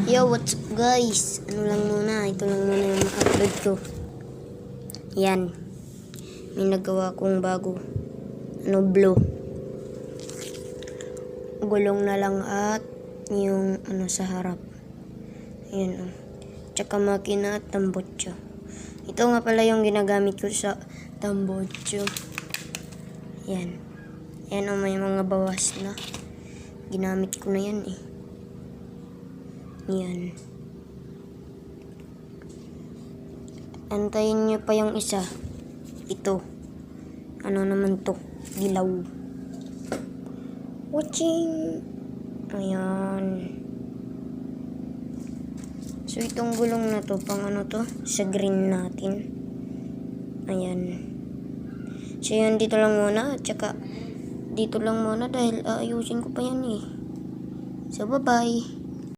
Yo, what's up guys? Ito lang muna yung upload ko. Yan. May nagawa kong bago. Blue. Gulong na lang at yung sa harap. Ayan Tsaka makina at tambotso. Ito nga pala yung ginagamit ko sa tambotso. Yan. Yan may mga bawas na. Ginamit ko na yan Yan. Antayin nyo pa yung isa. Ito. Ano naman to? Dilaw. Watching. Ayan. So, itong gulong na to, pang to? Sa green natin. Ayan. So, yan dito lang muna. At saka, dito lang muna dahil ayusin ko pa yan So, bye-bye.